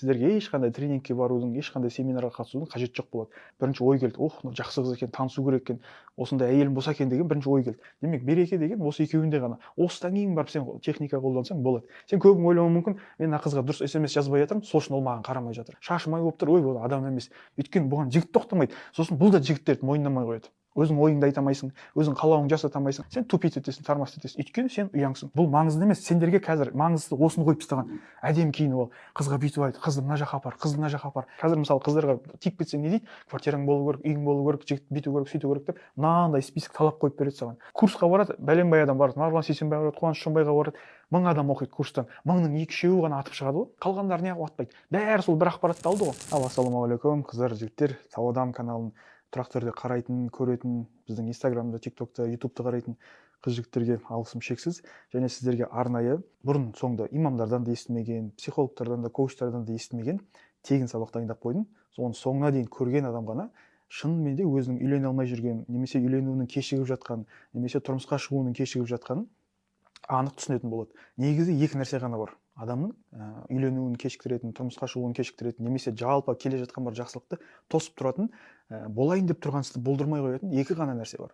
сіздерге ешқандай тренингке барудың, ешқандай семинарға қатысудың қажеті жоқ болады. Бірінші ой келді, жақсы қыз екен, танысу керек екен, осындай әйелім болса екен деген бірінші ой келді. Демек береке деген осы екеуінде ғана. Осыдан кейін барып сен техника қолдансаң болады. Сен көбің ойлауың мүмкін, мен мына қызға дұрыс смс жазбай жатырмын, сол үшін ол маған қарамай жатыр. Шашым ай болып тұр, ой, бұл адам емес. Өйткені бұған жігіт тоқтамайды. Сосын бұл да жігіттерді мойындамай қояды. Өзің ойыңды айта алмайсың, өзің қалауыңды жасата алмайсың, сен тупить етесің, тормоз етесің. Өйткені сен ұяңсың. Бұл маңызды емес. Сендерге қазір маңыздысы осыны қойып тастаған. Әдемі киініп ал, қызға бүйтіп айт, қызды мына жаққа апар, қызды мына жаққа апар. Қазір мысалы қыздарға тиіп кетсең не дейді? Квартираң болу керек, үйің болу керек, жігіт бүйту керек, сөйту керек деп мынандай список талап қойып береді саған. Курсқа барады, бәленбай адам барады. Марғұлан Сейсенбай барады, Қуаныш Шонбайға барады. 1000 адам оқиды курстан. 1000-ның 2-3-еуі ғана атып шығады ғой. Қалғандары неғып атпайды? Бәрі сол бір ақпаратты алды ғой. Ассалаумағалейкум, қыздар, жігіттер, сау адам каналын тұрақты түрде қарайтын, көретін, біздің инстаграмда, тиктокта, ютубты қарайтын қыз-жігіттерге алғысым шексіз. Және сіздерге арнайы бұрын соңды имамдардан да естімеген, психологтардан да, коучтардан да естімеген тегін сабақ дайындап қойдым. Соны соңына дейін көрген адам ғана шынымен де өзінің үйлене алмай жүрген, немесе үйленуінің кешігіп жатқан, немесе тұрмысқа шығуының кешігіп жатқанын анық түсінетін болады. Негізі екі нәрсе ғана бар. Адамның үйленуін кешіктіретін, тұрмысқа шығуын кешіктіретін, немесе жалпы келе жатқан бір жақсылықты тосып тұратын, болайын деп тұрған істі болдырмай қоятын екі ғана нәрсе бар.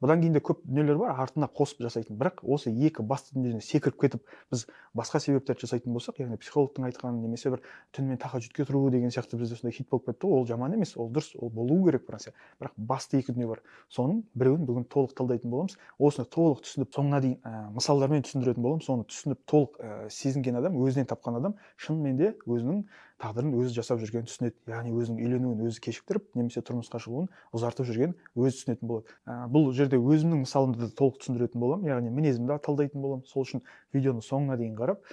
Бұдан кейін де көп дүниелер бар, артына қосып жасайтын. Бірақ осы екі басты дүниеден секіріп кетіп, біз басқа себептерді жасайтын болсақ, яғни психологтың айтқаны, немесе бір түнімен тахаджудке тұру деген сияқты бізде сондай хит болып кетті. Ол жаман емес, ол дұрыс, ол болуы керек бір нәрсе. Бірақ басты екі дүние бар. Соның біреуін бүгін толық талдайтын боламыз. Осыны толық түсініп, соңына дейін мысалдармен түсіндіретін боламыз. Соны түсініп, толық сезінген адам, өзінен тапқан адам шынымен де өзінің тағдырын өзі жасап жүргенін түсінеді. Яғни өзінің үйленуін өзі кешіктіріп, немесе тұрмысқа шығуын ұзартып жүргенін өзі түсінетін болады. Бұл жерде өзімнің мысалымды да толық түсіндіретін боламын, яғни мінезімді талдайтын боламын. Сол үшін видеоны соңына дейін қарап,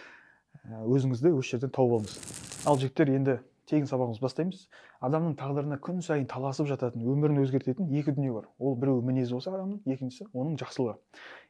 өзіңізді осы жерден тауып алыңыз. Ал жігіттер, енді тегін сабағымызды бастаймыз. Адамның тағдырына күн сайын таласып жататын, өмірін өзгертетін екі дүние бар. Ол біреуі мінезі болса адамның, екіншісі оның жақсылығы.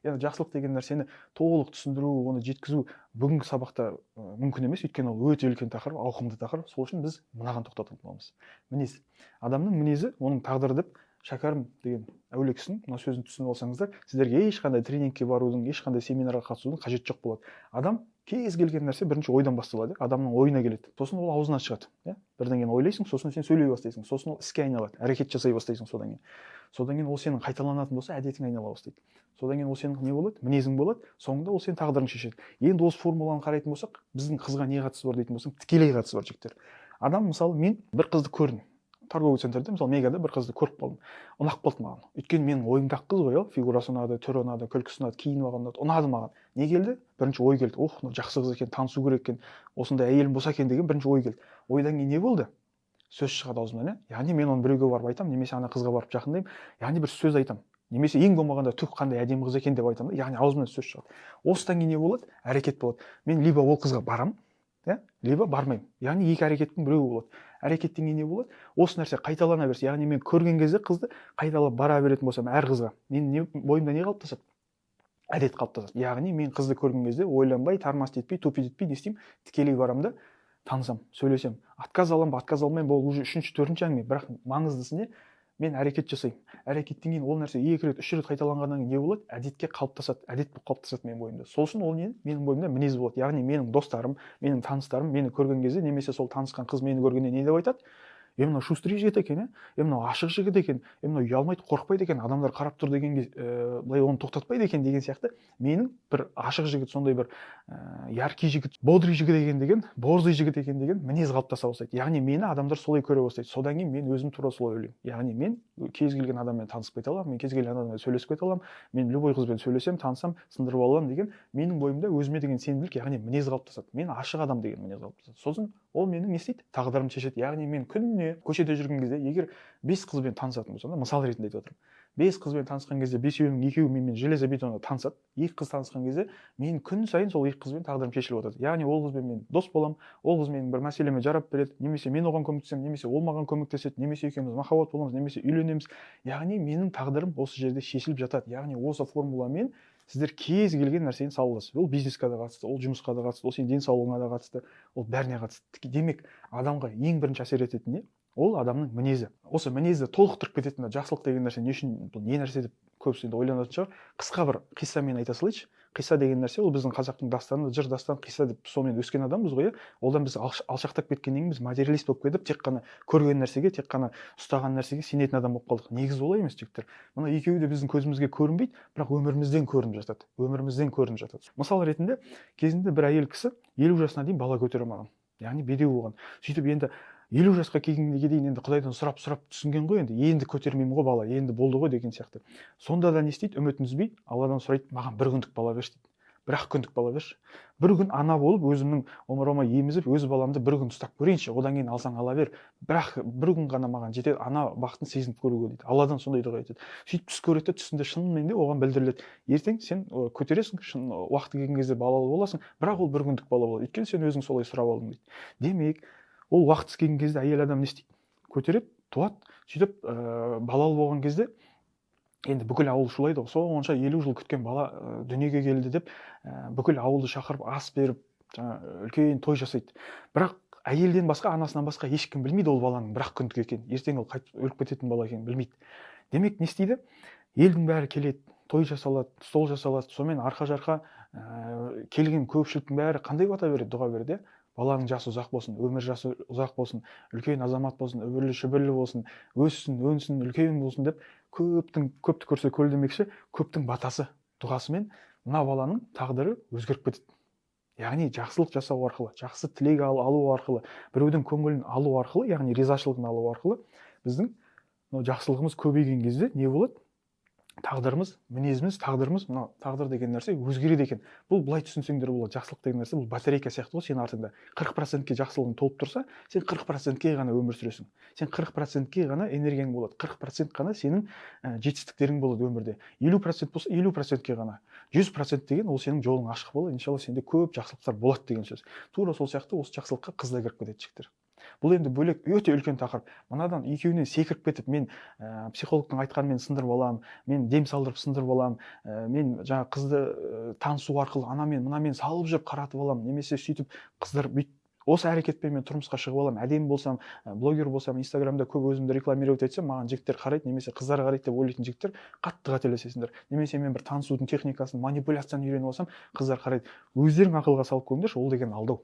Яғни жақсылық деген нәрсені толық түсіндіру, оны жеткізу бүгінгі сабақта мүмкін емес, өйткені ол өте үлкен тақырып, ауқымды тақырып. Сол үшін біз мынаған тоқтататын боламыз. Мінез. Адамның мінезі оның тағдыры деп Шәкәрім деген әулие кісінің мына сөзін түсініп алсаңыздар, сіздерге ешқандай тренингке барудың, ешқандай семинарға қатысудың қажеті жоқ болады. Адам кез келген нәрсе бірінші ойдан басталады, адамның ойына келеді. Сосын ол аузынан шығады. Бірден кейін ойлайсың, сосын сен сөйлей бастайсың, сосын ол іске айналады, әрекет жасай бастайсың содан кейін. Содан кейін ол сенің қайталанатын болса, әдетің айнала бастайды. Содан кейін ол сенің не болады? Мінезің болады, соңында ол сенің тағдырың шешеді. Енді осы формуланы қарайтын болсақ, біздің қызға не қатысы бар дейтін болсаң, тікелей қатысы бар жігіттер. Адам, мысалы, мен бір қызды көрдім. Торговый центрде, мысалы, Мегада бір қызды көріп қалдым. Ұнап қалды маған. Өйткені менің ойымдағы қыз ғой, фигурасы ұнады, түрі ұнады, күлкісі ұнады, киініп алғаны ұнады маған. Не келді? Бірінші ой келді. Жақсы қыз екен, танысу керек екен, осындай әйелім болса екен деген бірінші ой келді. Ойдан кейін не болды? Сөз шығады аузымнан, яғни мен оны біреуге барып айтамын, немесе ана қызға барып жақындаймын, яғни бір сөз айтамын. Немесе ең болмағанда түк қандай әдемі қыз екен деп айтамын да, яғни аузымнан сөз шығады. Осыдан кейін не болады? Әрекет болады. Мен либо ол қызға барамын, либо бармаймын. Яғни екі әрекеттің біреуі болады. Әрекеттен кейін не болады? Осы нәрсе қайталана берсе, яғни мен көрген кезде қызды қайталап бара беретін болсам әр қызға, менің бойымда не қалыптасады? Әдет қалыптасады. Яғни мен қызды көрген кезде ойланбай, тормоз етпей, тупить етпей, не істеймін? Тікелей барамын да, танысам, сөйлесем. Отказ аламын ба, отказ алмаймын ба, ол уже үшінші, төртінші әңгіме. Бірақ маңыздысы не? Мен әрекет жасаймын. Әрекеттен кейін ол нәрсе 2 рет, 3 рет қайталанғаннан кейін не болады? Әдетке қалыптасады, әдет болып қалыптасады менің бойымда. Сол үшін ол менің бойымда мінез болады. Яғни менің достарым, менің таныстарым мені көрген кезде, немесе сол танысқан қыз мені көргенде не деп айтады? Мынау шустрый жігіт екен, мынау ашық жігіт екен, мынау ұялмайды, қорықпайды екен, адамдар қарап тұр дегенге былай оны тоқтатпайды екен деген сияқты менің бір ашық жігіт, сондай бір яркий жігіт, бодрый жігіт екен деген, борзый жігіт екен деген мінез қалыптаса бастайды. Яғни мені адамдар солай көре бастайды. Содан кейін мен өзім туралы солай ойлаймын. Яғни мен кез келген адаммен танысып кете аламын, мен кез келген адаммен сөйлесіп кете аламын, мен любой қызбен сөйлесем, танысам, сындырып аламын деген менің бойымда өзіме деген сенімділік, яғни мінез қалыптасады. Мен ашық адам деген мінез қалыптасады. Сосын ол менің не істейді? Тағдырымды шешеді. Яғни мен күніне көшеде жүрген кезде, егер 5 қызбен танысатын болсам, мысал ретінде айтып отырмын. 5 қызбен танысқан кезде 5-еуінің 2-еуі менімен железобетонға танысады. 2 қыз танысқан кезде мен күн сайын сол 2 қызбен тағдырым шешіліп отырады. Яғни ол қызбен мен дос боламын, ол қыз менің бір мәселеме жарап береді, немесе мен оған көмектесемін, немесе ол маған көмектеседі, немесе екеуміз махаббат боламыз, немесе үйленеміз. Яғни менің тағдырым осы жерде шешіліп жатады. Яғни осы формуламен сіздер кез келген нәрсені сала аласыз. Ол бизнеске де қатысты, ол жұмысқа да қатысты, ол сенің денсаулығыңа да қатысты, ол бәріне қатысты. Демек, адамға ең бірінші әсер ететін не? Ол адамның мінезі. Осы мінезді толықтырып кететін жақсылық деген нәрсе не үшін, бұл не нәрсе деп көбісі енді ойланатын шығар. Қысқа бір қиссамен айта салайыншы. қисса деген нәрсе ол біздің қазақтың дастаны, жыр дастан, қисса деп сонымен өскен адамбыз ғой, одан біз алшақтап кеткеннен кейін біз материалист болып кетіп, тек қана көрген нәрсеге, тек қана ұстаған нәрсеге сенетін адам болып қалдық. Негізі олай емес жігіттер. Мына екеуі де біздің көзімізге көрінбейді, бірақ өмірімізден көрініп жатады. Мысал ретінде кезінде бір әйел кісі 50 жасына дейін бала көтере алмаған, яғни бедеу болған. Сөйтіп енді 50 жасқа келгенге дейін енді Құдайдан сұрап түсінген ғой, енді көтермеймін ғой бала, енді болды ғой деген сияқты. Сонда да не істейді? Үмітін үзбейді, Алладан сұрайды, маған бір күндік бала берші дейді. Бір-ақ күндік бала берші. Бір күн ана болып, өзімнің омырауыма емізіп, өз баламды бір күн ұстап көрейінші, одан кейін алсаң ала бер. Бірақ бір күн ғана маған жетеді, ана бақытын сезініп көруге дейді. Алладан сондай дұға етеді. Сөйтіп түс көреді, түсінде шынымен де оған білдіріледі. Ертең сен көтересің, уақыты келген кезде балалы боласың, бірақ ол бір күндік бала болады. Өйткені сен өзің солай сұрап алдың дейді. Демек, ол уақыты келген кезде әйел адам не істейді? Көтереді, туады. Сөйтіп балалы болған кезде енді бүкіл ауыл шулайды ғой, сонша 50 жыл күткен бала дүниеге келді деп бүкіл ауылды шақырып ас беріп үлкен той жасайды. Бірақ әйелден басқа, анасынан басқа ешкім білмейді ол баланың бір-ақ күндік екенін, ертең ол қайтып өліп кететін бала екенін білмейді. Демек не істейді? Елдің бәрі келеді, той жасалады, стол жасалады, сонымен арқа-жарқа келген көпшіліктің бәрі қандай бата береді, дұға береді? Баланың жасы ұзақ болсын, өмір жасы ұзақ болсын, үлкен азамат болсын, үбірлі-шүбірлі болсын, өссін, өнсін, үлкен болсын деп көпті көрсе көл демекші, көптің батасы, дұғасымен мына баланың тағдыры өзгеріп кетеді. Яғни жақсылық жасау арқылы, жақсы тілек алу арқылы, біреудің көңілін алу арқылы, яғни ризашылығын алу арқылы біздің жақсылығымыз көбейген кезде не болады? Тағдырымыз, мінезіміз, тағдырымыз, мына тағдыр деген нәрсе өзгереді екен. Бұл былай түсінсеңдер болады, жақсылық деген нәрсе бұл батарейка сияқты ғой, сен артыңда 40%-ке жақсылығың толып тұрса, сен 40%-ке ғана өмір сүресің. Сен 40%-ке ғана энергияң болады, 40% қана сенің жетістіктерің болады өмірде. 50% болса 50%-ке ғана. 100% деген ол сенің жолың ашық болады, иншалла сенде көп жақсылықтар болады деген сөз. Тура сол сияқты осы жақсылыққа қыз да кіріп кетеді жігіттер. Бұл енді бөлек өте үлкен тақырып. Мынадан екеуінен секіріп кетіп, мен психологтың айтқанымен сындырып аламын, мен дем салдырып сындырып аламын, мен жаңа қызды танысу арқылы анамен мынамен салып жүріп қаратып аламын, немесе сөйтіп қыздар осы әрекетпен мен тұрмысқа шығып аламын, әдемі болсам, блогер болсам, инстаграмда көп өзімді рекламировать етсем, маған жігіттер қарайды, немесе қыздар қарайды деп ойлайтын жігіттер қатты қателесесіңдер. Немесе мен бір танысудың техникасын, манипуляцияны үйреніп алсам, қыздар қарайды. Өздерің ақылға салып көріңдерші, ол деген алдау.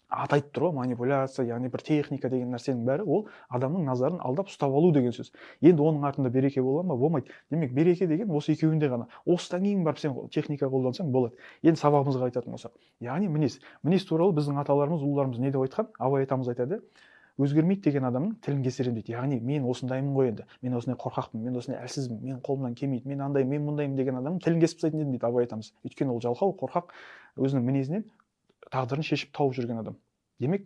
Аты айтып тұр ғой, манипуляция, яғни бір техника деген нәрсенің бәрі ол адамның назарын алдап ұстап алу деген сөз. Енді оның артында береке бола ма? Болмайды. Демек, береке деген осы екеуінде ғана. Осыдан кейін барып сен техника қолдансаң болады. Енді сабағымызға айтатын болсақ, яғни мінез туралы біздің аталарымыз, ұлыларымыз не деп айтқан? Абай атамыз айтады, өзгермейді деген адамның тілін кесеремін дейді. Яғни мен осындаймын ғой енді, мен осындай қорқақпын, мен осындай әлсізбін, мен қолымнан келмейді, мен андаймын, мен мұндаймын деген адамның тілін кесіп тастайтын едім дейді Абай атамыз. Өйткені ол жалқау, қорқақ, өзінің мінезінен тағдырын шешіп тауып жүрген адам. Демек,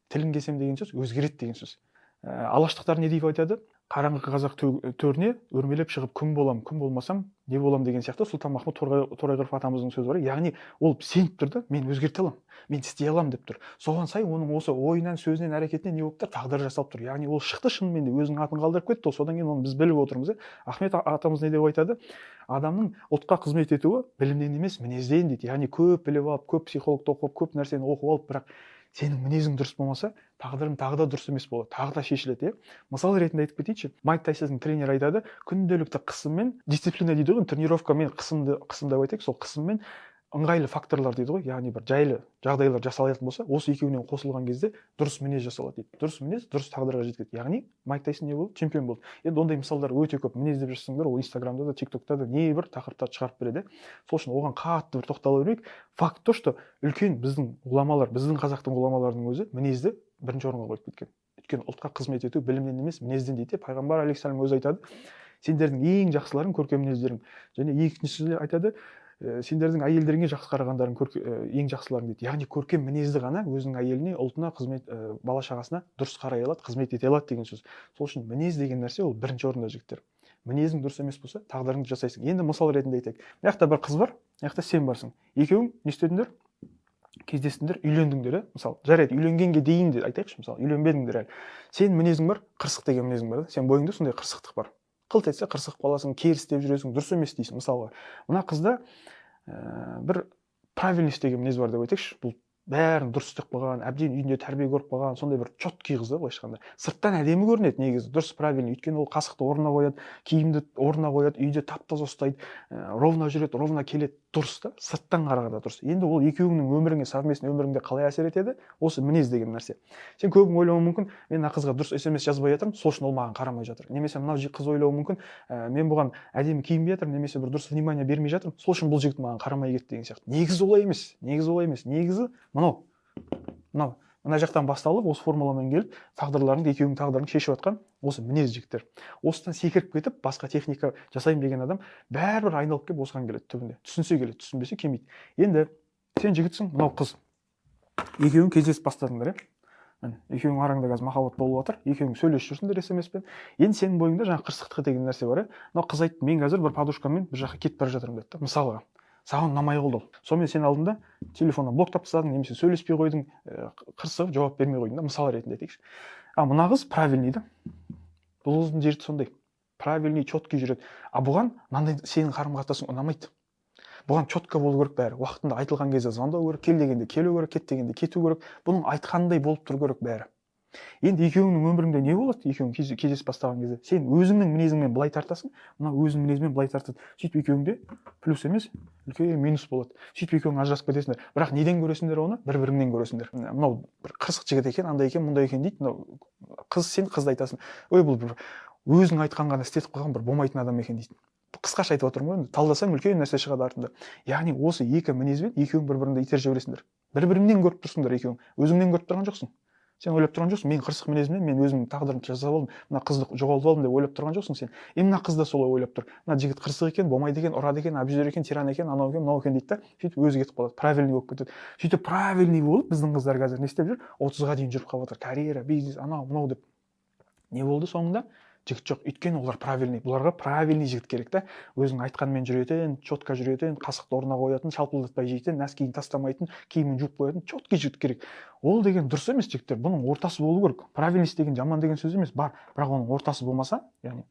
тілін кесем деген сөз өзгереді деген сөз. Алаштықтар не деп айтады? Қараңғы қазақ төріне өрмелеп шығып күн болам, күн болмасам не болам деген сияқты Сұлтанмахмұт Торайғыров атамыздың сөзі бар. Яғни ол сеніп тұр да, мен өзгерте аламын, мен істей аламын деп тұр. Соған сай оның осы ойынан, сөзінен, әрекетінен не болып тұр? Тағдыры жасалып тұр. Яғни ол шықты шынымен де өзінің атын қалдырып кетті. Содан кейін оны біз біліп отырмыз. Ахмет атамыз не деп айтады? Адамның ұлтқа қызмет етуі білімнен емес, мінезден дейді. Яғни көп біліп алып, көп психологты оқып, көп нәрсені оқып алып, бірақ сенің мінезің дұрыс болмаса, тағдырың тағы да дұрыс емес болады, тағы да шешіледі. Мысал ретінде айтып кетейінші, Майк Тайсонның тренері айтады, күнделікті қысыммен, дисциплина дейді ғой, тренировкамен қысым деп айтайық, сол қысыммен ыңғайлы факторлар дейді ғой, яғни бір жайлы жағдайлар жасалатын болса, осы екеуінен қосылған кезде дұрыс мінез жасалады дейді. Дұрыс мінез дұрыс тағдырға жетеді. Яғни Майк Тайсон не болды? Чемпион болды. Енді ондай мысалдар өте көп. Мінез деп жазсаңдар, ол Инстаграмда да, ТикТокта да небір тақырыптарды шығарып береді. Сол үшін оған қатты бір тоқтала берейік. Факт то, что үлкен біздің ғұламалар, біздің қазақтың ғұламаларының өзі мінезді бірінші орынға қойып кеткен. Өйткені ұлтқа қызмет ету білімнен емес, мінезден дейді. Пайғамбар алейхиссалам өзі айтады, сендердің ең жақсыларың көркем мінездерің. Және екіншісі айтады, сендердің әйелдеріңе жақсы қарағандарың ең жақсыларың дейді. Яғни көркем мінезді ғана өзінің әйеліне, ұлтына, қызмет, бала шағасына дұрыс қарай алады, қызмет ете алады деген сөз. Сол үшін мінез деген нәрсе ол бірінші орында жігіттер. Мінезің дұрыс емес болса, тағдырыңды жасайсың. Енді мысал ретінде айтайық. Мына жақта бір қыз бар, мына жақта сен барсың. Екеуің не істедіңдер? Кездестіңдер, үйлендіңдер, мысалы. Жарайды, үйленгенге дейін де айтайықшы, мысалы, үйленбедіңдер әлі. Сен мінезің бар, қырсық деген мінезің бар. Сен бойыңда сондай қырсықтық бар. Қылт етсе қырсық қаласың, керіс деп жүресің, дұрыс емес дейсің, мысалға. Мына қызда бір правильность деген мінез бар деп айтайықшы. Бұл бәрін дұрыс істеп қойған, әбден үйінде тәрбие көріп қойған, сондай бір четкий қыз да, былайша айтқанда. Сырттан әдемі көрінеді негізі, дұрыс, правильный. Өйткені ол қасықты орнына қояды, киімді орнына қояды, үйде тап-таза ұстайды, ровно жүреді, ровно келеді, дұрыс та, сырттан қарағанда дұрыс. Енді ол екеуіңнің өміріңе, совместный өміріңде қалай әсер етеді? Осы мінез деген нәрсе. Сен көбің ойлауың мүмкін, мен мына қызға дұрыс SMS жазбай жатырмын, сол үшін ол маған қарамай жатыр. Немесе мынау қыз ойлауы мүмкін, мен бұған әдемі киінбей жатырмын, немесе бір дұрыс внимание бермей жатырмын, сол үшін бұл жігіт маған қарамай кетті деген сияқты. Негізі олай емес. Негізі олай емес. Негізі мына жақтан басталып, осы формуламен келіп, екеуінің тағдырын шешіп жатқан осы мінез жігіттер. Осыдан секіріп кетіп, басқа техника жасаймын деген адам бәрібір айналып келіп осыған келеді түбінде. Түсінсе келеді, түсінбесе келмейді. Енді сен жігітсің, мынау қыз. Екеуің кездесіп бастадыңдар, екеуің араңда қазір махаббат болып жатыр, екеуің сөйлесіп жүрсіңдер SMS-пен. Енді сенің бойыңда жаңа қырсықтық деген нәрсе бар. Мынау қыз айтты, мен қазір бір подружкаммен бір жаққа кетіп бара жатырмын деді. Мысалға, саған ұнамай қалды ол. Сонымен сен алдында телефоннан блоктап тастадың, немесе сөйлеспей қойдың, қырсығып жауап бермей қойдың да, мысал ретінде айтайықшы. Мына қыз правильный да. Бұл қыздың жерді сондай. Правильный, четкий жүреді. Бұған мынандай сенің қарым-қатынасың ұнамайды. Бұған четко болу керек бәрі. Уақытында айтылған кезде звондау керек, кел дегенде келу керек, кет дегенде кету керек. Бұның айтқанындай болып тұру керек бәрі. Енді екеуіңнің өміріңде не болады? Екеуің кездесіп бастаған кезде сен өзіңнің мінезіңмен былай тартасың, мына өзіңнің мінезіңмен былай тартады. Сөйтіп екеуіңде плюс емес, үлкен минус болады. Сөйтіп екеуің ажырасып кетесіңдер. Бірақ неден көресіңдер оны? Бір-біріңнен көресіңдер. Мынау бір қырсық жігіт екен, андай екен, мұндай екен дейді. Мынау қыз, сен қызды айтасың. Ой, бұл бір өзің айтқан ғана істетіп қойған бір болмайтын адам екен дейді. Қысқаша айтып отырмын ғой, талдасаң үлкен нәрсе шығады артында. Яғни осы екі мінезбен екеуің бір-біріңді итеріп жібересіңдер. Бір-біріңнен көріп тұрсыңдар екеуің. Өзіңнен көріп тұрған жоқсың. Сен ойлап тұрған жоқсың, мен қырсық мінезіммен мен өзімнің тағдырымды жасап алдым, мына қызды жоғалтып алдым деп ойлап тұрған жоқсың сен. Мына қыз да солай ойлап тұр. Мына жігіт қырсық екен, болмайды екен, ұрады екен, абьюзер екен, тиран екен, анау екен, мынау екен дейді да, сөйтіп өзі кетіп қалады, правильный болып кетеді. Сөйтіп правильный болып біздің қыздар қазір не істеп жүр? 30-ға дейін жүріп қалып жатыр. Карьера, бизнес, анау, мынау деп. Не болды соңында? Жігіт жоқ. Өйткені олар правильный. Бұларға правильный жігіт керек та. Өзің айтқанмен жүретін, четко жүретін, қасықты орнына қоятын, шалпылдатпай жейтін, нәскиін тастамайтын, киімін жуып қоятын, четкий жігіт керек. Ол деген дұрыс емес жігіттер. Бұның ортасы болу керек. Правильность деген жаман деген сөз емес, бар. Бірақ оның ортасы болмаса, яғни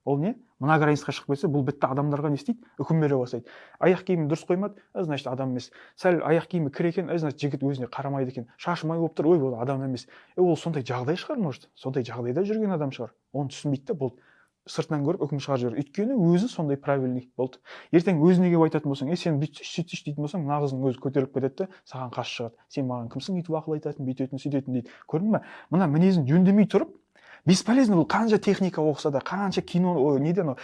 ол не? Мына границаға шығып кетсе, бұл бітті адамдарға не істейді? Үкім бере бастайды. Аяқ киімі дұрыс қоймады, значит адам емес. Сәл аяқ киімі кір екен, значит жігіт өзіне қарамайды екен. Шашы май болып тұр, ой, бұл адам емес. Ол сондай жағдай шығар, может. Сондай жағдайда жүрген адам шығар. Оны түсінбейді де, болды. Сыртынан көріп үкім шығарып жібереді. Өйткені өзі сондай правильный болды. Ертең өзіне келіп айтатын болсаң, сен сөйтсейші дейтін болсаң, мына қыздың өзі көтеріліп кетеді де, саған қарсы шығады. Сен маған кімсің өйтіп ақыл айтатын, бүйтетін, сөйтетін дейді. Көрдің бе? Мына мінезін жөндемей тұрып, бесполезно. Бұл қанша техника оқыса да, қанша кино, неден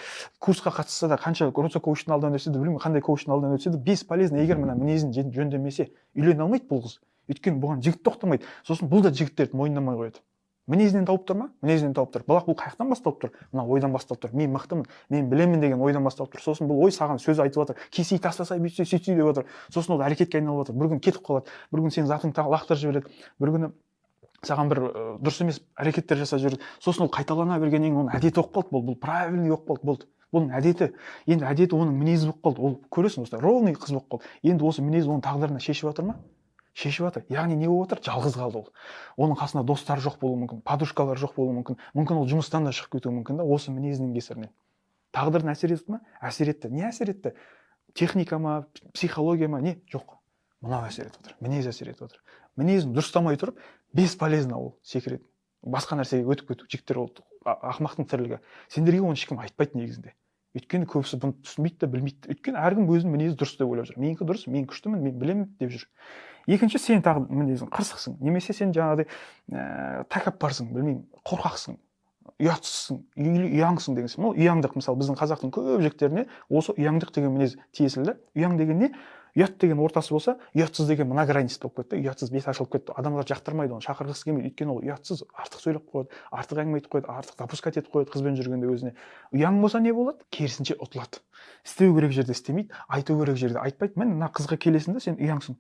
курсқа қатысса да, қанша коучтың алдынан өтсе де, білмеймін қандай коучтың алдынан өтсе де, бесполезно. Егер мына мінезін жөндемесе, үйлене алмайды бұл қыз. Өйткені бұған жігіт тоқтамайды. Сосын бұл да жігіттерді мойындамай қояды. Мінезінен тауып тұр ма? Мінезінен тауып тұр. Бірақ бұл қаяқтан басталып тұр? Мына ойдан басталып тұр. Мен мықтымын, мен білемін деген ойдан басталып тұр. Сосын бұл ой саған сөз айтып жатыр. Кесей тастасай, бүйтсе, сөйтсе деп жатыр. Сосын ол әрекетке айналып жатыр. Бір күн кетіп қалады. Бір күн сен затыңды лақтырып жібереді. Бір күні саған бір дұрыс емес әрекеттер жасап жібереді. Сосын ол қайталана бергеннен кейін оның әдеті болып қалды. Бұл правильный болып қалды. Бұның әдеті. Енді әдеті оның мінезі болып қалды. Ол көресің, осылай ровный қыз болып қалды. Енді осы мінез оның тағдырына шешіп жатыр ма? Шешіп жатыр. Яғни не болып отыр? Жалғыз қалды ол. Оның қасында достары жоқ болуы мүмкін, подружкалары жоқ болуы мүмкін. Мүмкін ол жұмыстан да шығып кетуі мүмкін да, осы мінезінің кесірінен. Тағдырын әсер етті ме? Әсер етті. Не әсер етті? Техника ма, психология ма? Не? Жоқ. Мынау әсер етіп отыр. Мінез әсер етіп отыр. Мінезін дұрыстамай тұрып, бесполезно ол секіреді. Басқа нәрсеге өтіп кету. Жігіттер ол ақымақтың тірлігі. Сендерге оны ешкім айтпайды негізінде. Өйткені көбісі бұны түсінбейді де, білмейді. Өйткені әркім өзінің мінезі дұрыс деп ойлап жүр. Менікі дұрыс, мен күштімін, мен білемін деп жүр. Екінші, сен тағы мінезің қырсықсың, немесе сен жаңағыдай тәкаппарсың, білмеймін, қорқақсың, ұятсызсың, ұяңсың деген сөз. Ұяңдық, мысалы біздің қазақтың көп жігіттеріне осы ұяңдық деген мінез тиесілі. Ұяң деген не? Ұят деген ортасы болса, ұятсыз деген мына границ болып кетті. Ұятсыз бет ашылып кетті. Адамдар жақтырмайды оны, шақырғысы келмейді. Өйткені ол ұятсыз, артық сөйлеп қояды, артық әңгіме айтып қояды, артық допускать етіп қояды қызбен жүргенде өзіне. Ұяң болса не болады? Керісінше ұтылады. Істеу керек жерде істемейді, айту керек жерде айтпайды. Міне мына қызға келесің да, сен ұяңсың.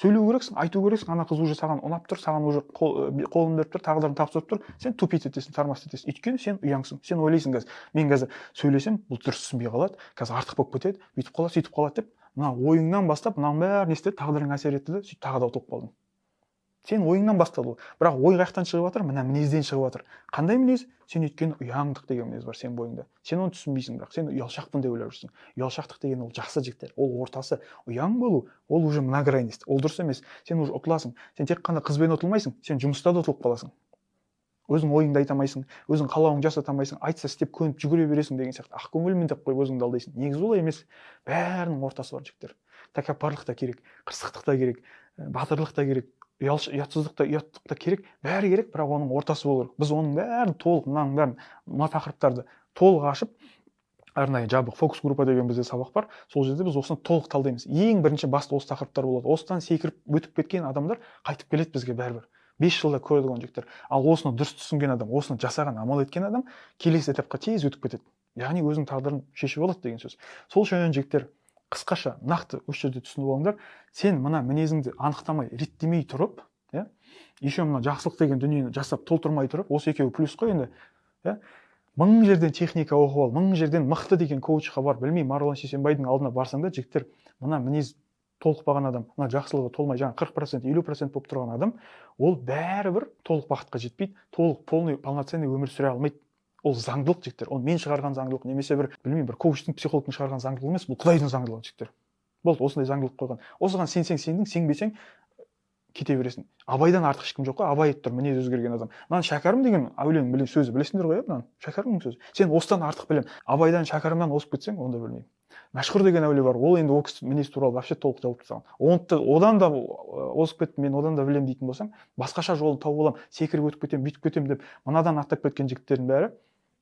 Сөйлеу керексің, айту керексің. Ана қыз уже саған ұнап тұр, саған уже қолын беріп тұр, тағдырын тапсырып тұр. Сен тупить етесің, тормоз етесің. Өйткені сен ұяңсың. Сен ойлайсың қазір, мен қазір сөйлесем, бұл дұрыс түсінбей қалады, қазір артық болып кетеді, бүйтіп қалады, сөйтіп қалады деп. Мына ойыңнан бастап мынаның бәрін естіп тағдырың әсер етті де, сөйтіп тағы да ұтылып қалдың. Сен ойыңнан басталды ол. Бірақ ой қаяқтан шығып жатыр, мына мінезден шығып жатыр. Қандай мінез? Сен өйткені ұяңдық деген мінез бар сен бойыңда. Сен оны түсінбейсің, бірақ сен ұялшақпын деп ойлап жүрсің. Ұялшақтық деген ол жақсы жігіттер, ол ортасы. Ұяң болу, ол уже мына крайность. Ол дұрыс емес. Сен уже ұтыласың. Сен тек қана қызбен ұтылмайсың, сен жұмыста да ұтылып қаласың. Өзің ойыңды айта алмайсың, өзің қалауыңды жасата алмайсың, айтса істеп көніп жүгіре бересің деген сияқты ақкөңілмін деп қойып өзіңді алдайсың. Негізі олай емес. Бәрінің ортасы бар жігіттер. Тәкаппарлық та керек, қырсықтық та керек, батырлық та керек, ұятсыздық та ұяттық та керек, бәрі керек, бірақ оның ортасы болу керек. Біз оның бәрін толық, мынаның бәрін, мына тақырыптарды толық ашып, арнайы жабық фокус группа деген бізде сабақ бар. Сол жерде біз осыны толық талдаймыз. Ең бірінші басты осы тақырыптар болады. Осыдан секіріп өтіп кеткен адамдар қайтып келеді бізге бәрібір. 5 жылда көрді ғой жігіттер. Ал осыны дұрыс түсінген адам, осыны жасаған, амал еткен адам келесі этапқа тез өтіп кетеді. Яғни өзінің тағдырын шешіп алады деген сөз. Сол үшін жігіттер, қысқаша нақты осы жерде түсініп алыңдар. Сен мына мінезіңді анықтамай, реттемей тұрып, еще мына жақсылық деген дүниені жасап толтырмай тұрып, осы екеуі плюс қой енді. 1000 жерден техника оқып ал, 1000 жерден мықты деген коучқа бар, білмей Марғұлан Сейсенбайдың алдына барсаң да, жігіттер, мына мінез толықпаған адам, мына жақсылығы толмай, жаңа 40%, 50% болып тұрған адам, ол бәрібір толық бақытқа жетпейді, толық полноценный өмір сүре алмайды. Ол заңдылық жігіттер. Ол мен шығарған заңдылық, немесе білмеймін, бір коучтың, психологтың шығарған заңдылық емес, бұл Құдайдың заңдылығы жігіттер. Болды, осындай заңдылық қойған. Осыған сенсең сендің, сенбесең кете бересің. Абайдан артық ешкім жоқ қой, абай айтып тұр, мінез өзгерген адам. Мынаны шәкәрім деген өлеңнің сөзі, білесіңдер ғой, мынаны шәкәрімнің сөзі. Сен осыдан артық білем. Абайдан, шәкәрімнен озып кетсең, онда білмеймін. Мәшһүр деген әулие бар, ол енді ол кісі мінез туралы вообще толық жауап берген. Одан да озып кеттім, мен одан да білем дейтін болсаң, басқаша жолды тауып аламын, секіріп өтіп кетемін, бүйтіп кетемін деп мынадан аттап кеткен жігіттердің бәрі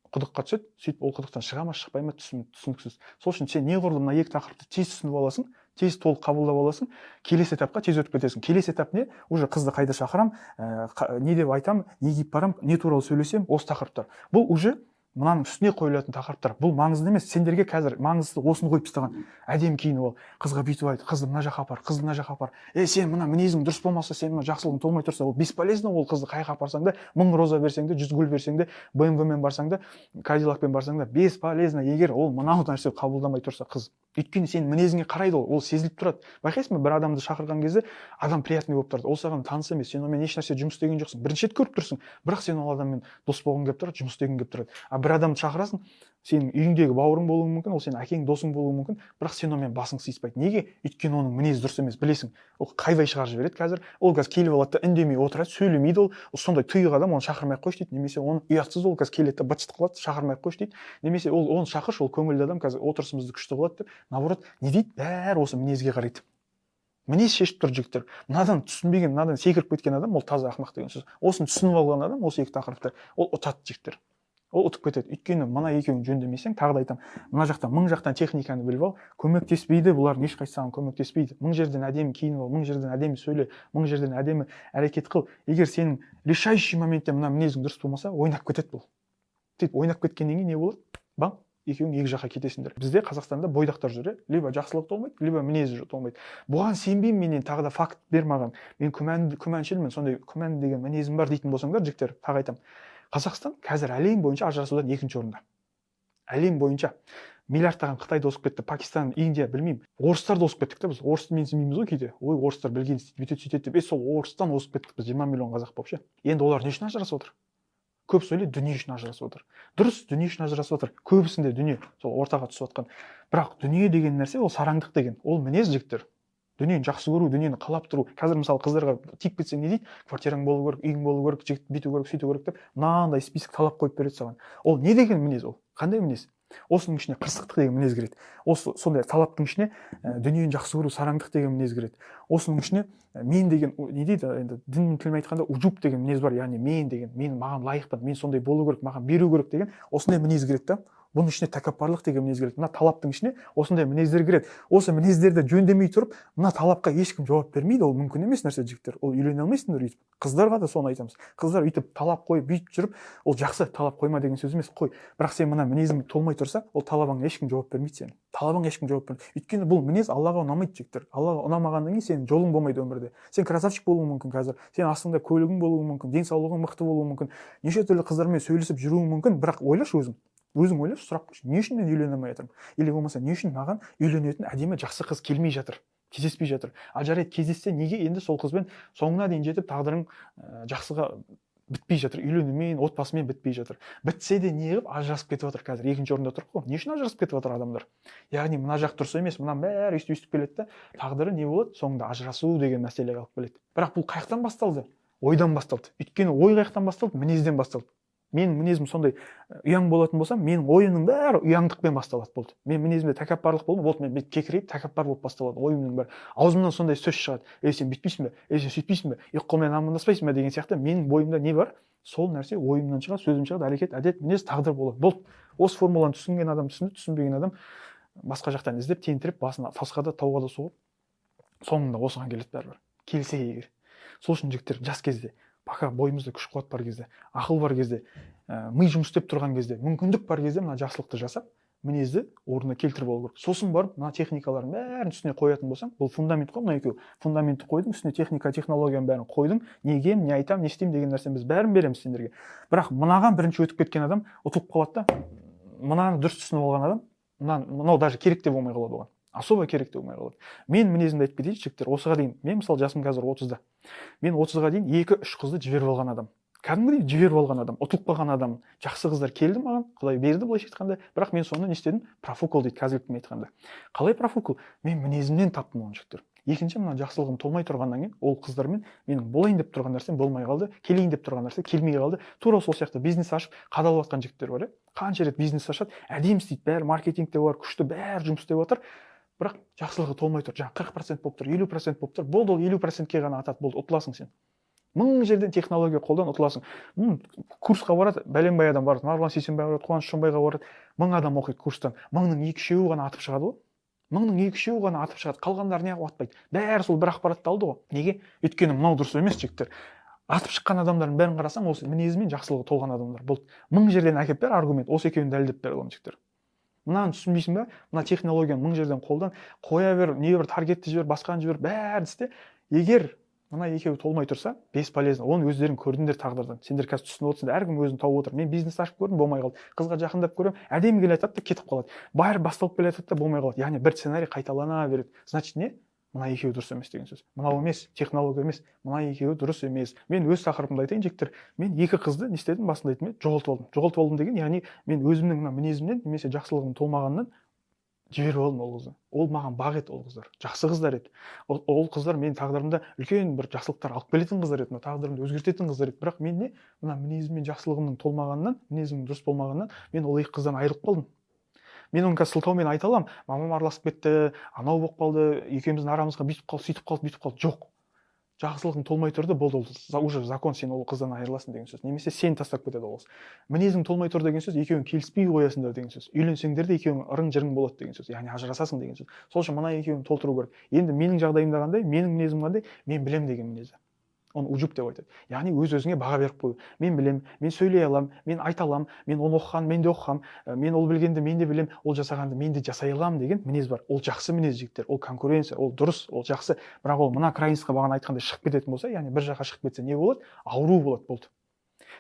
құдыққа түседі, сөйтіп ол құдықтан шыға ма шықпай ма түсініксіз. Сол үшін сен неғұрлым мына екі тақырыпты тез түсініп аласың, тез толық қабылдап аласың, келесі этапқа тез өтіп кетесің. Келесі этап не? Уже қызды қайда шақырам, не деп айтам, не киіп барам, не туралы сөйлесем, осы тақырыптар. Бұл уже мынаның үстіне қойылатын тақырыптар. Бұл маңызды емес. Сендерге қазір маңызды осыны қойып тастаған. Әдемі киініп ал, қызға бүйтіп айт, қызды мына жаққа апар, қызды мына жаққа апар. Сен мына мінезің дұрыс болмаса, сен мына жақсылығың толмай тұрса, ол бесполезно. Ол қызды қай жаққа апарсаң да, 1000 роза берсең де, 100 гүл берсең де, BMW-мен барсаң да, Кадиллакпен барсаң да, бесполезно. Егер ол мынау нәрсе қабылдамай тұрса қыз, өйткені сен мінезіңе қарайды, ол сезіліп тұрады. Байқайсың ба, бір адамды шақырған кезде адам приятный болып тұрады. Ол саған таныс емес, сен онымен ешнәрсе жұмыс істеген жоқсың. Бірінші рет көріп тұрсың, бірақ сен ол адаммен дос болғың келіп тұрады, жұмыс істегің келіп тұрады. А бір адамды шақырасың, сенің үйіңдегі бауырың болуы мүмкін, ол сенің әкең, досың болуы мүмкін, бірақ сен онымен басың сыйыспайды. Неге? Өйткені оның мінезі дұрыс емес, білесің. Ол қайбай шығарып жібереді қазір. Ол қазір келіп алады да үндемей отырады, сөйлемейді. Ол сондай тұйық адам, оны шақырмай ақ қойшы дейді. Немесе оны ұятсыз, ол қазір келеді да бытшыт қылады, шақырмай ақ қойшы дейді. Немесе оны шақыршы, ол көңілді адам, қазір отырысымызды күшті қылады деп. Наоборот, не дейді? Бәрі осы мінезге қарайды. Мінез шешіп тұр жігіттер. Мынадан түсінбеген, мынадан секіріп кеткен адам, ол таза ақымақ деген сөз. Осыны түсініп алған адам, осы екі тақырыпта, ол ұтады жігіттер. Ол ұтып кетеді. Өйткені мына екеуін жөндемесең, тағы да айтамын, мына жақтан 1000 жақтан техниканы біліп ал, көмектеспейді, бұлардың ешқайсысы саған көмектеспейді. 1000 жерден әдемі киініп ал, 1000 жерден әдемі сөйле, 1000 жерден әдемі әрекет қыл. Егер сенің решающий моментте мына мінезің дұрыс болмаса, ойнап кетеді бұл. Сөйтіп ойнап кеткеннен кейін не болады? Бам, екеуің екі жаққа кетесіңдер. Бізде Қазақстанда бойдақтар жүр, либо жақсылық толмайды, либо мінезі толмайды. Бұған сенбеймін, менен тағы да факт бер маған. Мен күмәншілмін, сондай күмән деген мінезім бар дейтін болсаңдар, жігіттер, тағы айтамын. Қазақстан қазір әлем бойынша ажырасудан 2-ші орында. Әлем бойынша миллиардтаған Қытай озып кетті, Пакистан, Индия, білмеймін. Орыстар да озып кеттік та біз. Орысты менсінбейміз ғой кейде. Ой, орыстар білген істейді, бүйтеді сөйтеді деп. Сол орыстан озып кеттік біз 20 миллион қазақ болып ше. Енді олар не үшін ажырасып отыр? Көп сөйлейді, дүние үшін ажырасып отыр. Дұрыс, дүние үшін ажырасып отыр. Көбісінде дүние сол ортаға түсіп отқан. Бірақ дүние деген нәрсе ол сараңдық деген. Ол мінез жігіттер. Дүниені жақсы көру, дүниені қалап тұру. Қазір мысалы қыздарға тиіп кетсең не дейді? Квартираң болу керек, үйің болу керек, жігіт бүйту керек, сөйту керек деп мынандай список талап қойып береді саған. Ол не деген мінез ол? Қандай мінез? Осының ішіне қырсықтық деген мінез кіреді. Осы сондай талаптың ішіне дүниені жақсы көру, сараңдық деген мінез кіреді. Осының ішіне мен деген не дейді? Енді дін тілмен айтқанда уджуб деген мінез бар. Яғни мен деген, мен маған лайықпын, мен сондай болу керек, маған беру керек деген осындай мінез кіреді да. Бұның ішіне тәкаппарлық деген мінез кіреді. Мына талаптың ішіне осындай мінездер кіреді. Осы мінездерді жөндемей тұрып, мына талапқа ешкім жауап бермейді. Ол мүмкін емес нәрсе жігіттер. Ол үйлене алмайсыңдар өйтіп. Қыздарға да соны айтамыз. Қыздар өйтіп талап қойып, бүйтіп жүріп, ол жақсы, талап қойма деген сөз емес, қой. Бірақ сен мына мінезің толмай тұрса, ол талабыңа ешкім жауап бермейді сенің. Талабыңа ешкім жауап бермейді. Өйткені бұл мінез Аллаға ұнамайды жігіттер. Аллаға ұнамағаннан кейін сенің жолың болмайды өмірде. Сен красавчик болуың мүмкін қазір. Сен астыңда көлігің болуы мүмкін, денсаулығың мықты болуы мүмкін. Неше түрлі қыздармен сөйлесіп жүруің мүмкін, бірақ ойлашы өзің ойлашы, сұрақ қойшы, не үшін мен үйлене алмай жатырмын? Или болмаса не үшін маған үйленетін әдемі жақсы қыз келмей жатыр? кездеспей жатыр. Жарайды, кездессе неге енді сол қызбен соңына дейін жетіп тағдырың жақсыға бітпей жатыр, үйленумен, отбасымен бітпей жатыр. Бітсе де не қылып ажырасып кетіп жатыр қазір. Екінші орында тұр ғой. Не үшін ажырасып кетіп жатыр адамдар? Яғни мына жақ дұрыс емес, мына бәрі өйстіп келеді да, тағдыры не болады? Соңында ажырасу деген мәселеге алып келеді. Бірақ бұл қаяқтан басталды? Ойдан басталды. Өйткені ой қаяқтан басталды? Мінезден басталды. Менің мінезім сондай ұяң болатын болсам, менің ойымның бәрі ұяңдықпен басталады болды. Мен мінезімде тәкаппарлық болды, болды, мен кекірейіп тәкаппар болып басталады. Ойымның бәрі аузымнан сондай сөз шығады. Сен бүйтпейсің бе? Сен сөйтпейсің бе? Қолмен амандаспайсың ба деген сияқты менің бойымда не бар? Сол нәрсе ойымнан шығады, сөзім шығады, әрекет, әдет, мінез, тағдыр болады. Болды. Осы формуланы түсінген адам түсінді, түсінбеген адам басқа жақтан іздеп тентіреп басына тасқа да тауға да соғып соңында осыған келеді бәрібір. Келсе егер. Сол үшін жігіттер жас кезде, пока бойымызда күш қуат бар кезде, ақыл бар кезде, ми жұмыс істеп тұрған кезде, мүмкіндік бар кезде мына жақсылықты жасап, мінезді орнына келтіріп алу керек. Сосын барып мына техникалардың бәрін үстіне қоятын болсаң, бұл фундамент қой, мына екеуі. Фундаментті қойдың, үстіне техника, технологияның бәрін қойдың, неге, не айтам, не істеймін деген нәрсені біз бәрін береміз сендерге. Бірақ мынаған бірінші өтіп кеткен адам ұтылып қалады да, мынаны дұрыс түсініп алған адам, мынау даже керек те болмай қалады оған. Особо керек те болмай қалады. Мен мінезімді айтып кетейінші жігіттер, осыға дейін, мен мысалы жасым қазір 30-да. Мен 30-ға дейін 2-3 қызды жіберіп алған адам. Кәдімгідей жіберіп алған адам, ұтылып қалған адам. Жақсы қыздар келді маған, Құдай берді былайша айтқанда, бірақ мен соны не істедім? Профукал дейді қазіргі айтқанда. Қалай профукал? Мен мінезімнен таптым оны жігіттер. Екінші, мына жақсылығым толмай тұрғаннан кейін ол қыздармен менің болайын деп тұрған нәрсем болмай қалды, келейін деп тұрған нәрсе келмей қалды. Тура сол сияқты бизнес ашып қадалып жатқан жігіттер бар, қанша рет бизнес ашады, әдемі істейді, бәрі маркетингте бар, күшті, бәрі жұмыс істеп жатыр. Бірақ жақсылығы толмай тұр. Жаңа 40% болып тұр, 50% болып тұр. Болды, ол 50%-ке ғана атады, болды, ұтыласың сен. Мың жерден технология қолдан ұтыласың. Курсқа барады, бәленбай адам барады, Марғұлан Сейсенбай барады, Қуаныш Шонбайға барады. 1000 адам оқиды курстан. 1000-ның 2-3-еуі ғана атып шығады ғой. 1000-ның 2-3-еуі ғана атып шығады. Қалғандары неғып атпайды? Бәрі сол бір ақпаратты алды ғой. Неге? Өйткені мынау дұрыс емес жігіттер. Атып шыққан адамдардың бәрін қарасаң, осы мінезімен жақсылығы толған адамдар. Болды. 1000 жерден әкеп бер аргумент, осы екеуін дәлелдеп бер аламын жігіттер. Мынаны түсінбейсің бе? Мына технологияны 1000 жерден қолдан қоя бер, не бір таргетті жібер, басқаны жібер, бәрін істе. Егер мына екеуі толмай тұрса, бесполезно. Оны өздерің көрдіңдер тағдырдан. Сендер қазір түсініп отырсыңдар, әркім өзін тауып отыр. Мен бизнес ашып көрдім, болмай қалды. Қызға жақындап көрем, әдемі келе жатады да кетіп қалады. Бәрі басталып келе жатады да болмай қалады. Яғни бір сценарий қайталана береді. Значит, не? Мына екеуі дұрыс емес деген сөз. Мынау емес, технология емес, мына екеуі дұрыс емес. Мен өз тақырыбымда айтайын жігіттер, мен 2 қызды не істедім, басында айттым, жоғалтып алдым. Жоғалтып алдым деген, яғни мен өзімнің мына мінезімнен немесе жақсылығым толмағаннан жіберіп алдым ол қызды. Ол маған бақ еді ол қыздар. Жақсы қыздар еді. Ол қыздар менің тағдырымда үлкен бір жақсылықтар алып келетін қыздар еді, тағдырымды өзгертетін қыздар еді. Бірақ мен не? Мына мінезім мен жақсылығымның толмағаннан, мінезімнің дұрыс болмағаннан мен ол 2 қыздан айырылып қалдым. Мен оны қазір сылтаумен айта аламын, мамам араласып кетті, анау болып қалды, екеуміздің арамызға бүйтіп қалды, сөйтіп қалды, бүйтіп қалды. Жоқ. Жақсылығың толмай тұрды, болды, ол уже закон, сен ол қыздан айырыласың деген сөз. Немесе сен тастап кетеді ол қыз. Мінезің толмай тұр деген сөз, екеуің келіспей қоясыңдар деген сөз. Үйленсеңдер де екеуің ырың-жырың болады деген сөз. Яғни ажырасасың деген сөз. Сол үшін мына екеуін толтыру керек. Енді менің жағдайымда қандай, менің мінезім қандай, мен білем деген мінезі. Оны ужуп деп айтады. Яғни өз-өзіңе баға беріп қою. Мен білем, мен сөйлей алам, мен айта алам, мен оны оқыған, мен де оқығам, мен ол білгенді мен де білем, ол жасағанды мен де жасай алам деген мінез бар. Ол жақсы мінез жігіттер, ол конкуренция, ол дұрыс, ол жақсы. Бірақ ол мына крайностьқа бағана айтқандай шығып кететін болса, яғни бір жаққа шығып кетсе не болады? Ауру болады, болды.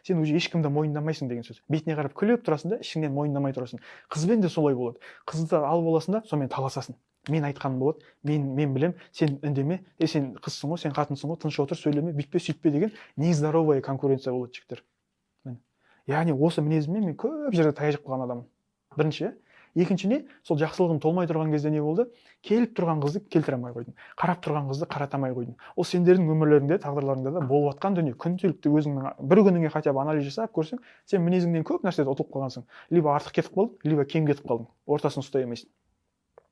Сен уже ешкімді мойындамайсың деген сөз. Бетіне қарап күліп тұрасың да, ішіңнен мойындамай тұрасың. Қызбен де солай болады. Қызды алып аласың да, сонымен таласасың. Мен айтқаным болады, мен білем, сен үндеме, сен қызсың ғой, сен қатынсың ғой, тыныш отыр, сөйлеме, бүйтпе, сөйтпе деген нездоровая конкуренция болады жігіттер. Яғни осы мінезіммен мен көп жерде таяжып қалған адаммын. Бірінші, екінші не? Сол жақсылығым толмай тұрған кезде не болды? Келіп тұрған қызды келтіре алмай қойдым. Қарап тұрған қызды қаратамай қойдым. Ол сендердің өмірлеріңде, тағдырларыңда да болып жатқан дүние. Күнделікті өзіңнің бір күніңе хотя бы анализ жасап көрсең, сен мінезіңнен көп нәрседе ұтылып қалғансың. Либо артық кетіп қалдың, либо кем кетіп қалдың. Ортасын ұстай алмайсың.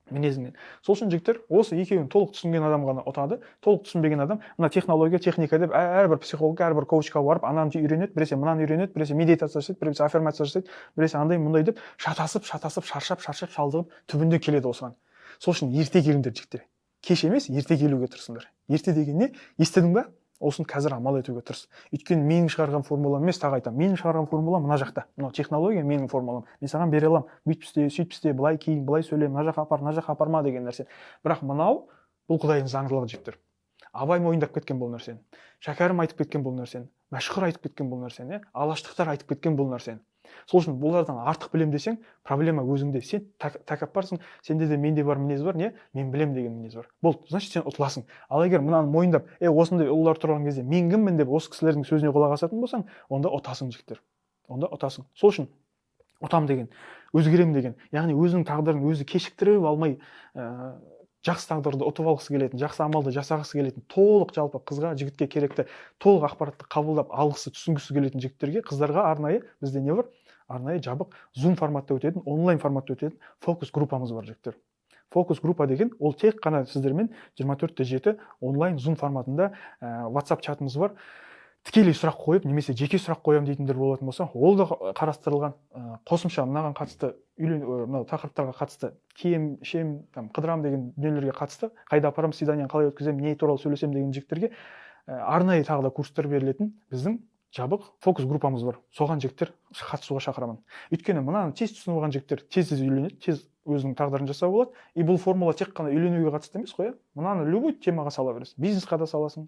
Мінезіңнен. Сол үшін жігіттер осы екеуін толық түсінген адам ғана ұтады. Толық түсінбеген адам мына технология, техника деп әрбір психолог, әрбір коучқа барып, ананы үйренеді, біресе мынаны үйренеді, біресе медитация жасайды, біресе аффирмация жасайды, біресе андай мұндай деп шаршап, шалдығып түбінде келеді осыған. Сол үшін ерте келіңдер жігіттер. Кеш емес, ерте келуге тырысыңдар. Ерте деген не? Естідің ба? Осын қазір амал етуге тырыс. Өйткені менің шығарған формулам емес, тағы айтамын. Менің шығарған формулам мына жақта. Мына технология менің формулам. Мен саған бере аламын. Бүйтіп істе, сөйтіп істе, былай кейін, былай сөйле, мына жаққа апар, мына жаққа апарма деген нәрсе. Бірақ мынау бұл Құдайдың заңдылығы жігіттер. Абай мойындап кеткен бұл нәрсені. Шәкәрім айтып кеткен бұл нәрсені. Мәшһүр айтып кеткен бұл нәрсені, алаштықтар айтып кеткен бұл нәрсені. Сол үшін бұлардан артық білем десең, проблема өзіңде. Сен тәкаппарсың, сенде де менде бар мінез бар, не? Мен білем деген мінез бар. Болды, значит сен ұтыласың. Ал егер мынаны мойындап, осындай ұлылар тұрған кезде мен кіммін деп осы кісілердің сөзіне құлақ асатын болсаң, онда ұтасың жігіттер. Онда ұтасың. Сол үшін ұтам деген, өзгерем деген, яғни өзінің тағдырын өзі кешіктіріп алмай, жақсы тағдырды ұтып алғысы келетін, жақсы амалды жасағысы келетін, толық жалпы қызға, жігітке керекті толық ақпаратты қабылдап алғысы, түсінгісі келетін жігіттерге, қыздарға арнайы бізде не бар? Арнайы жабық Zoom форматта өтетін, онлайн форматта өтетін фокус группамыз бар жігіттер. Фокус группа деген ол тек қана сіздермен 24/7 онлайн Zoom форматында WhatsApp чатымыз бар. Тікелей сұрақ қойып, немесе жеке сұрақ қоям дейтіндер болатын болса, ол да қарастырылған. Қосымша мынаған қатысты, мынау тақырыптарға қатысты, кием, шем, қыдырам деген дүниелерге қатысты, қайда апарам, свиданияны қалай өткіземін, не туралы сөйлесем деген жігіттерге арнайы тағы да курстар берілетін біздің жабық фокус группамыз бар. Соған жігіттер қатысуға шақырамын. Өйткені мынаны тез түсініп алған жігіттер тез үйленеді, тез өзінің тағдырын жасауға болады. И бұл формула тек қана үйленуге қатысты емес қой. Мынаны любой темаға сала бересің. Бизнесқа да саласың,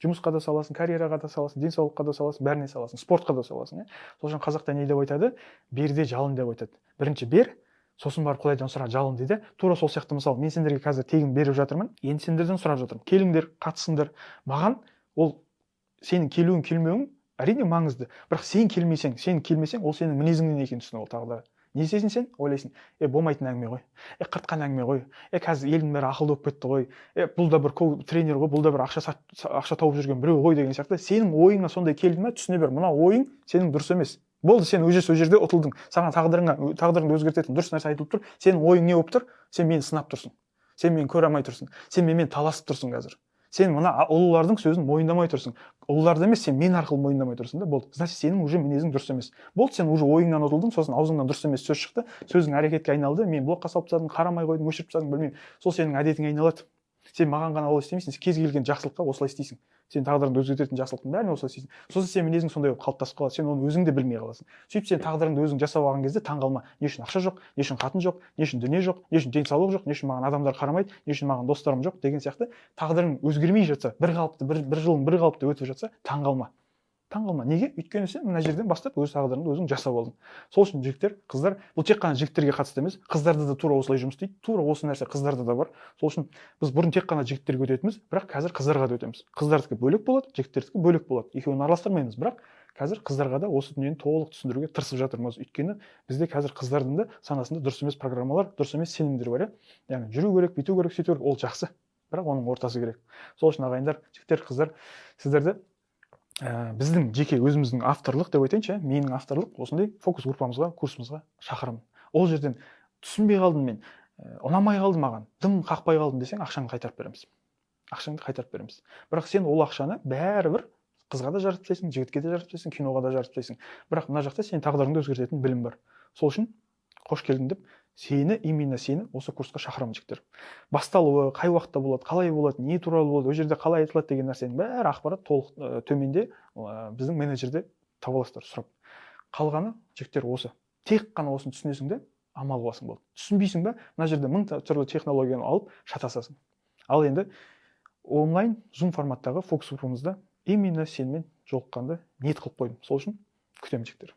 жұмысқа да саласың, карьераға да саласың, денсаулыққа да саласың, бәріне саласың, спортқа да саласың. Сол үшін қазақта не деп айтады? Берде жалын деп айтады. Бірінші бер, сосын барып Құдайдан сұра, жалын дейді. Тура сол сияқты, мысалы, мен сендерге қазір тегін беріп жатырмын, енді сендерден сұрап жатырмын. Келіңдер, қатысыңдар. Маған ол сенің келуің, келмеуің әрине маңызды. Бірақ сен келмесең, ол сенің мінезіңнен екенін түсіну, ол тағдыры. Не істейсің сен? Ойлайсың, болмайтын әңгіме ғой. Қыртқан әңгіме ғой. Қазір елдің бәрі ақылды болып кетті ғой. Бұл да бір тренер ғой, бұл да бір ақша тауып жүрген біреу ғой деген сияқты. Сенің ойыңа сондай келді ме, түсіне бер. Мына ойың сенің дұрыс емес. Болды, сен ол жерде ұтылдың. Саған тағдырыңды өзгертетін дұрыс нәрсе айтылып тұр. Сенің ойың не болып тұр? Сен мені сынап тұрсың. Сен мені көре алмай тұрсың. Сен менімен таласып тұрсың қазір. Сен мына ұлылардың сөзін мойындамай тұрсың. Ұлыларды емес, сен мен арқылы мойындамай тұрсың да, болды. Значит, сенің уже мінезің дұрыс емес. Болды, сен уже ойыңнан ұтылдың, сосын аузыңнан дұрыс емес сөз шықты, сөзің әрекетке айналды, мен блокқа салып тастадым, қарамай қойдым, өшіріп тастадым, білмеймін. Сол сенің әдетіңе айналады. Сен маған ғана олай істемейсің, кез келген жақсылыққа осылай істейсің. Сен тағдырыңды өзгертетін жақсылықтың бәріне осылай істейсің. Сосын сен мінезің сондай болып қалыптасып қалады, сен оны өзің де білмей қаласың. Сөйтіп сен тағдырыңды өзің жасап алған кезде таңғалма. Не үшін ақша жоқ, не үшін қатын жоқ, не үшін дүние жоқ, не үшін денсаулық жоқ, не үшін маған адамдар қарамайды, не үшін маған достарым жоқ деген сияқты тағдырың өзгермей жатса, бір жылың бір қалыпты өтіп жатса, таңғалма. Неге? Өйткені сен мына жерден бастап өз тағдырыңды өзің жасап алдың. Сол үшін жігіттер, қыздар, бұл тек қана жігіттерге қатысты емес, қыздарда да тура осылай жұмыс істейді. Тура осы нәрсе қыздарда да бар. Сол үшін біз бұрын тек қана жігіттерге өтетінбіз, бірақ қазір қыздарға да өтеміз. Қыздардікі бөлек болады, жігіттердікі бөлек болады. Екеуін араластырмаймыз, бірақ қазір қыздарға да осы дүниені толық түсіндіруге тырысып жатырмыз. Өйткені бізде қазір қыздардың да санасында дұрыс емес программалар, дұрыс емес сенімдер бар. Яғни жүру керек, бүйту керек, сөйту керек, ол жақсы, бірақ оның ортасы керек. Сол үшін ағайындар, жігіттер, қыздар, сіздерді біздің жеке өзіміздің авторлық деп айтайыншы, менің авторлық осындай фокус группамызға, курсымызға шақырамын. Ол жерден түсінбей қалдым мен, ұнамай қалды маған, дым қақпай қалдым десең, ақшаңды қайтарып береміз. Ақшаңды қайтарып береміз. Бірақ сен ол ақшаны бәрібір қызға да жаратып тастайсың, жігітке де жаратып тастайсың, киноға да жаратып тастайсың. Бірақ мына жақта сен тағдырыңды өзгертетін білім бар. Сол үшін қош келдің деп именно сені осы курсқа шақырамын жігіттер. Басталуы, қай уақытта болады, қалай болады, не туралы болады, ол жерде қалай айтылады деген нәрсенің бәрі ақпарат толық төменде біздің менеджерде таба аласыздар сұрап. Қалғаны жігіттер осы. Тек қана осыны түсінесің де амал қыласың болды. Түсінбейсің бе? Мына жерде мың түрлі технологияны алып шатасасың. Ал енді онлайн Zoom форматтағы фокус группамызда именно сенімен жолыққанды ниет қылып қойдым. Сол үшін күтемін жігіттер.